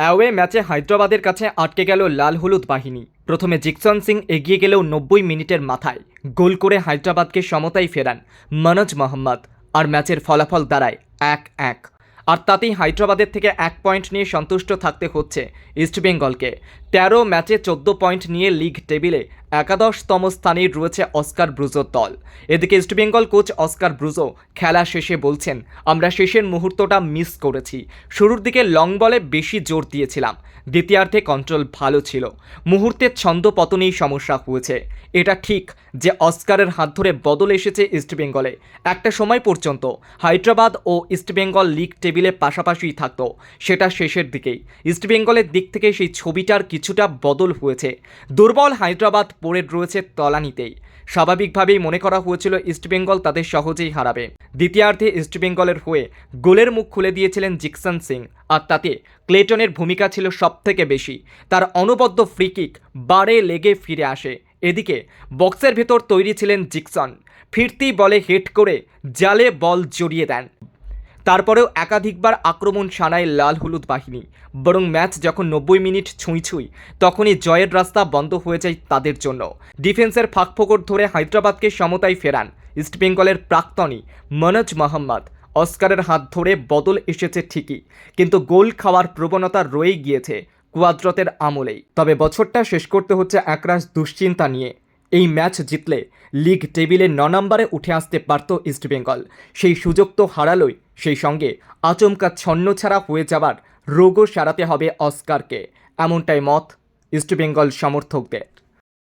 Away ম্যাচে হায়দ্রাবাদের কাছে আটকে গেল লাল হলুদ বাহিনী। প্রথমে জিকসন সিং এগিয়ে গেলেও 90 মিনিটের মাথায় গোল করে হায়দ্রাবাদকে সমতায় ফেরান মনোজ মোহাম্মদ। আর ম্যাচের ফলাফল দাঁড়ায় 1-1। আর তাতেই হায়দ্রাবাদের থেকে 1 পয়েন্ট নিয়ে সন্তুষ্ট থাকতে হচ্ছে ইস্টবেঙ্গলকে। 13 ম্যাচে 14 পয়েন্ট নিয়ে লিগ টেবিলে 11তম স্থানে রয়েছে অস্কার ব্রুজোর দল। এদিকে ইস্টবেঙ্গল কোচ অস্কার ব্রুজো খেলা শেষে বলছেন, আমরা শেষের মুহূর্তটা মিস করেছি। শুরুর দিকে লং বলে বেশি জোর দিয়েছিলাম, দ্বিতীয়ার্ধে কন্ট্রোল ভালো ছিল, মুহূর্তের ছন্দ পতনেই সমস্যা হয়েছে। এটা ঠিক যে অস্কারের হাত ধরে বদল এসেছে ইস্টবেঙ্গলে। একটা সময় পর্যন্ত হায়দ্রাবাদ ও ইস্টবেঙ্গল লিগ টেবিলে পাশাপাশিই থাকতো, সেটা শেষের দিকেই ইস্টবেঙ্গলের দিক থেকে সেই ছবিটার কিছুটা বদল হয়েছে। দুর্বল হায়দ্রাবাদ পড়ে রয়েছে তলানিতেই। স্বাভাবিকভাবেই মনে করা হয়েছিল ইস্টবেঙ্গল তাদের সহজেই হারাবে। দ্বিতীয়ার্ধে ইস্টবেঙ্গলের হয়ে গোলের মুখ খুলে দিয়েছিলেন জিকসন সিং, আর তাতে ক্লেটনের ভূমিকা ছিল সবথেকে বেশি। তার অনবদ্য ফ্রি কিক বারে লেগে ফিরে আসে। এদিকে বক্সের ভেতর তৈরি ছিলেন জিকসন, ফিরতি বলে হেড করে জালে বল জড়িয়ে দেন। তারপরেও একাধিকবার আক্রমণ শানায় লাল হলুদ বাহিনী। বরং ম্যাচ যখন 90 মিনিট ছুঁই তখনই জয়ের রাস্তা বন্ধ হয়ে যায় তাদের জন্য। ডিফেন্সের ফাঁকফোকর ধরে হায়দ্রাবাদকে সমতায় ফেরান ইস্টবেঙ্গলের প্রাক্তনী মনোজ মোহাম্মদ। অস্কারের হাত ধরে বদল এসেছে ঠিকই, কিন্তু গোল খাওয়ার প্রবণতা রয়ে গিয়েছে কুয়াদ্রতের আমলেই। তবে বছরটা শেষ করতে হচ্ছে একরাশ দুশ্চিন্তা নিয়ে। এই ম্যাচ জিতলে লিগ টেবিলে 9 নম্বরে উঠে আসতে পারত ইস্টবেঙ্গল। সেই সুযোগ তো হারালোই, সেই সঙ্গে আচমকা ছন্নছাড়া হয়ে যাবার রোগও সারাতে হবে অস্কারকে। এমনটাই মত ইস্টবেঙ্গল সমর্থকদের।